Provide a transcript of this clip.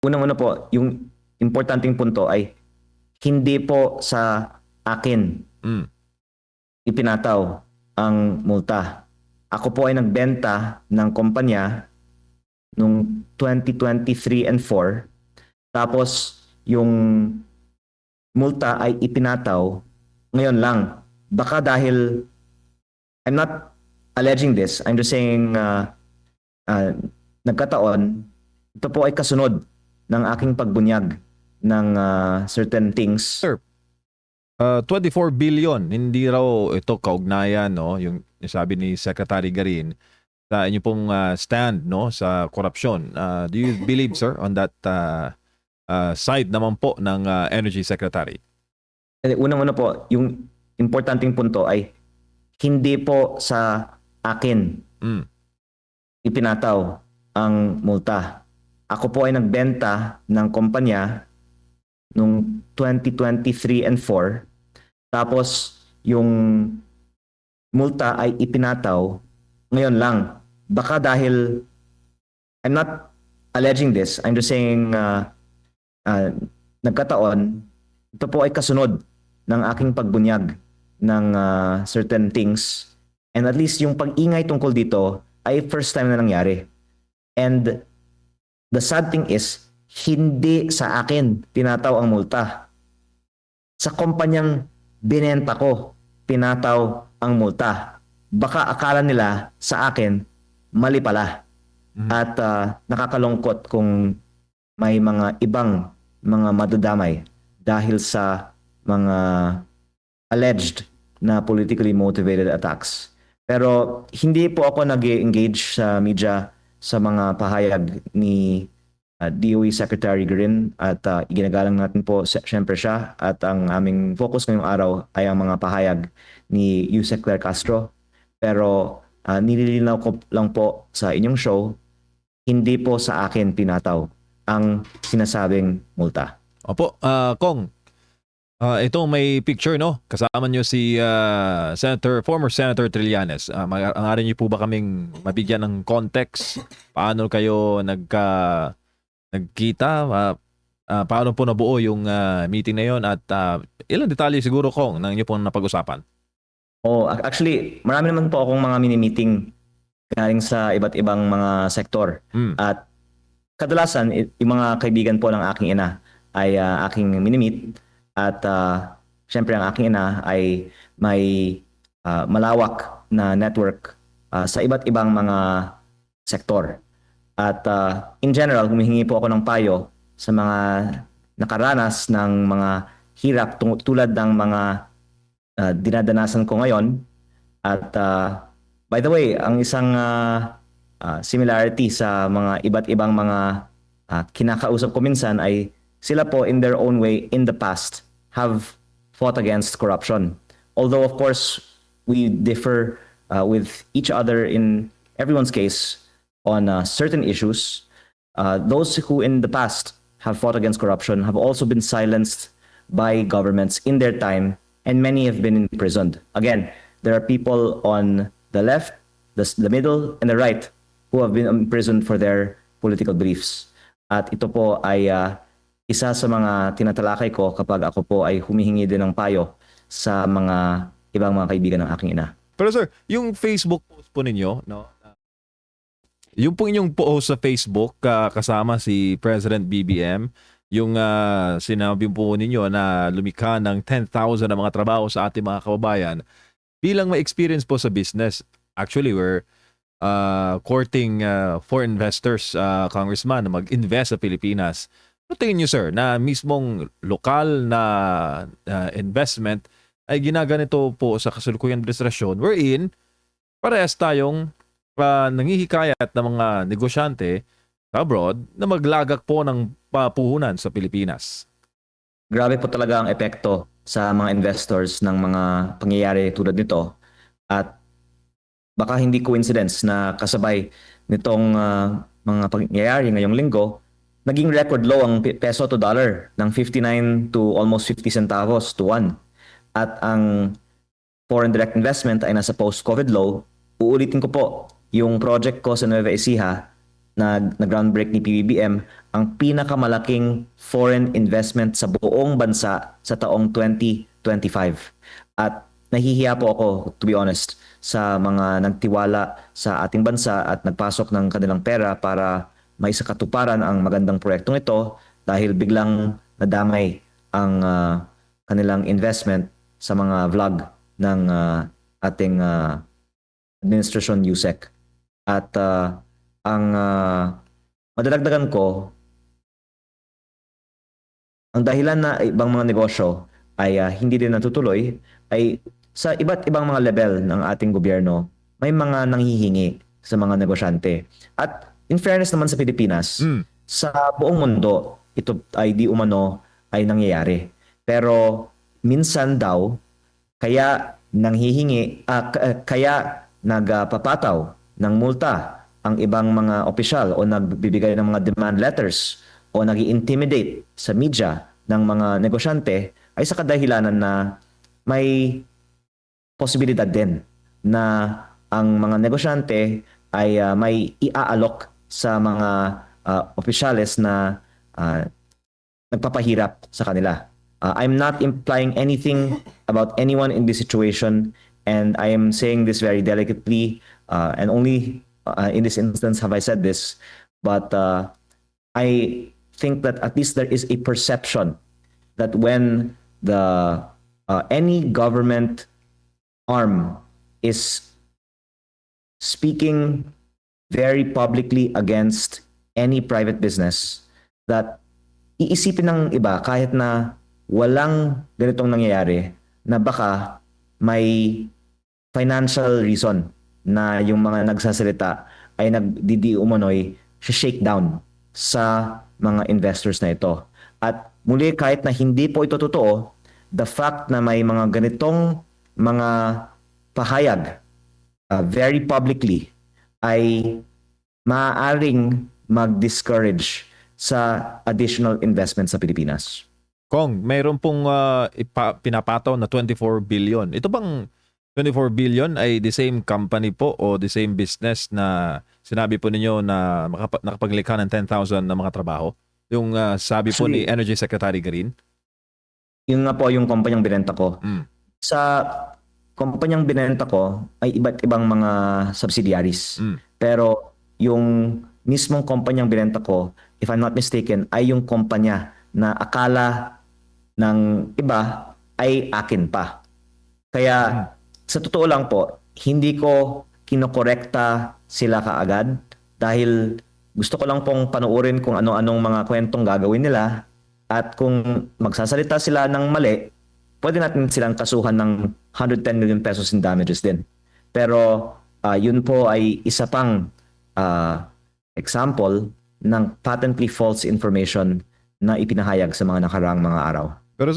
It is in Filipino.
Unang-una po, yung importanteng punto ay hindi po sa akin Mm. ipinataw ang multa. Ako po ay nagbenta ng kumpanya nung 2023 and 4. Tapos yung multa ay ipinataw ngayon lang. Baka dahil I'm not alleging this, I'm just saying uh, nagkataon, ito po ay kasunod ng aking pagbunyag ng certain things. Sir, 24 billion, hindi raw ito kaugnayan, no? Yung sabi ni Secretary Garin sa inyo pong stand, no, sa korupsyon. Do you believe, sir, on that side naman po ng Energy Secretary? Unang-una po, yung importanteng punto ay hindi po sa akin Mm. ipinataw ang multa. Ako po ay nagbenta ng kumpanya nung 2023 and 4. Tapos yung multa ay ipinataw ngayon lang. Baka dahil I'm not alleging this, I'm just saying nagkataon, ito po ay kasunod ng aking pagbunyag ng certain things. And at least yung pag-ingay tungkol dito ay first time na nangyari. And the sad thing is, hindi sa akin pinataw ang multa. Sa kumpanyang binenta ko, pinataw ang multa. Baka akala nila sa akin, mali pala. At nakakalungkot kung may mga ibang mga madadamay dahil sa mga alleged na politically motivated attacks. Pero hindi po ako nag-engage sa media sa mga pahayag ni DOE Secretary Garin at iginagalang natin po siyempre siya at ang aming focus ngayong araw ay ang mga pahayag ni Yusek Claire Castro. Pero nililinaw ko lang po sa inyong show, hindi po sa akin pinataw ang sinasabing multa. Opo, Kong, ito may picture, no? Kasama nyo si former Senator Trillanes. Maaari niyo po ba kaming mabigyan ng context? Paano kayo nagkita? Paano po nabuo yung meeting na yon? At ilang detalye siguro, Kong, nang inyo pong napag-usapan? Actually, marami naman po akong mga mini-meeting galing sa iba't ibang mga sektor. At kadalasan, yung mga kaibigan po ng aking ina ay aking mini-meet. At syempre ang aking ina ay may malawak na network sa iba't ibang mga sektor. At in general, humihingi po ako ng payo sa mga nakaranas ng mga hirap tulad ng mga dinadanasan ko ngayon. At by the way, ang isang similarity sa mga iba't ibang mga kinakausap ko minsan ay sila po in their own way in the past have fought against corruption. Although of course we differ with each other in everyone's case on certain issues, those who in the past have fought against corruption have also been silenced by governments in their time, and many have been imprisoned. Again, there are people on the left, the middle, and the right who have been imprisoned for their political beliefs. At ito po ay isa sa mga tinatalakay ko kapag ako po ay humihingi din ng payo sa mga ibang mga kaibigan ng aking ina. Pero sir, yung Facebook post po ninyo, no? Yung po inyong post sa Facebook kasama si President BBM, yung sinabi po ninyo na lumikha ng 10,000 na mga trabaho sa ating mga kababayan, bilang may experience po sa business. Actually, we're courting for investors, Congressman, na mag-invest sa Pilipinas. Ano tingin nyo, sir, na mismong lokal na investment ay ginaganito po sa kasalukuyang administrasyon wherein parehas tayong nanghihikayat ng mga negosyante abroad na maglagak po ng papuhunan sa Pilipinas? Grabe po talaga ang epekto sa mga investors ng mga pangyayari tulad nito. At baka hindi coincidence na kasabay nitong mga pangyayari ngayong linggo, naging record low ang peso to dollar ng 59 to almost 50 centavos to 1. At ang foreign direct investment ay nasa post-COVID low. Uulitin ko po, yung project ko sa Nueva Ecija, na groundbreak ni PBBM ang pinakamalaking foreign investment sa buong bansa sa taong 2025. At nahihiya po ako, to be honest, sa mga nagtiwala sa ating bansa at nagpasok ng kanilang pera para maisakatuparan ang magandang proyektong ito dahil biglang nadamay ang kanilang investment sa mga vlog ng ating administrasyon USEC. At ang madadagdagan ko, ang dahilan na ibang mga negosyo ay hindi din natutuloy ay sa iba't ibang mga level ng ating gobyerno, may mga nanghihingi sa mga negosyante. At in fairness naman sa Pilipinas, sa buong mundo, ito ay di umano ay nangyayari. Pero minsan daw, kaya nanghihingi, kaya nagpapataw ng multa ang ibang mga opisyal o nagbibigay ng mga demand letters o nag-intimidate sa media ng mga negosyante ay sa kadahilanan na may posibilidad din na ang mga negosyante ay may iaalok sa mga opisyales na nagpapahirap sa kanila. I'm not implying anything about anyone in this situation, and I am saying this very delicately, and only in this instance have I said this, but I think that at least there is a perception that when any government arm is speaking very publicly against any private business, that iisipin ng iba kahit na walang ganitong nangyayari na baka may financial reason na yung mga nagsasalita ay nagdidi umano'y shake down sa mga investors na ito. At muli, kahit na hindi po ito totoo, the fact na may mga ganitong mga pahayag very publicly ay maaaring mag-discourage sa additional investment sa Pilipinas. Kong, mayroon pong pinapataw na 24 billion. Ito bang 24 billion ay the same company po o the same business na sinabi po ninyo na nakapaglikha ng 10,000 na mga trabaho? Yung sabi po ni Energy Secretary Green? Yun nga po yung kumpanyang binenta ko. Sa kumpanyang binenta ko ay iba't ibang mga subsidiaries. Pero yung mismong kumpanyang binenta ko, if I'm not mistaken, ay yung kumpanya na akala ng iba ay akin pa. Kaya sa totoo lang po, hindi ko kinokorekta sila kaagad dahil gusto ko lang pong panuorin kung ano-anong mga kwentong gagawin nila, at kung magsasalita sila ng mali, pwede natin silang kasuhan ng 110 million pesos in damages din. Pero yun po ay isa pang example ng patently false information na ipinahayag sa mga nakaraang mga araw.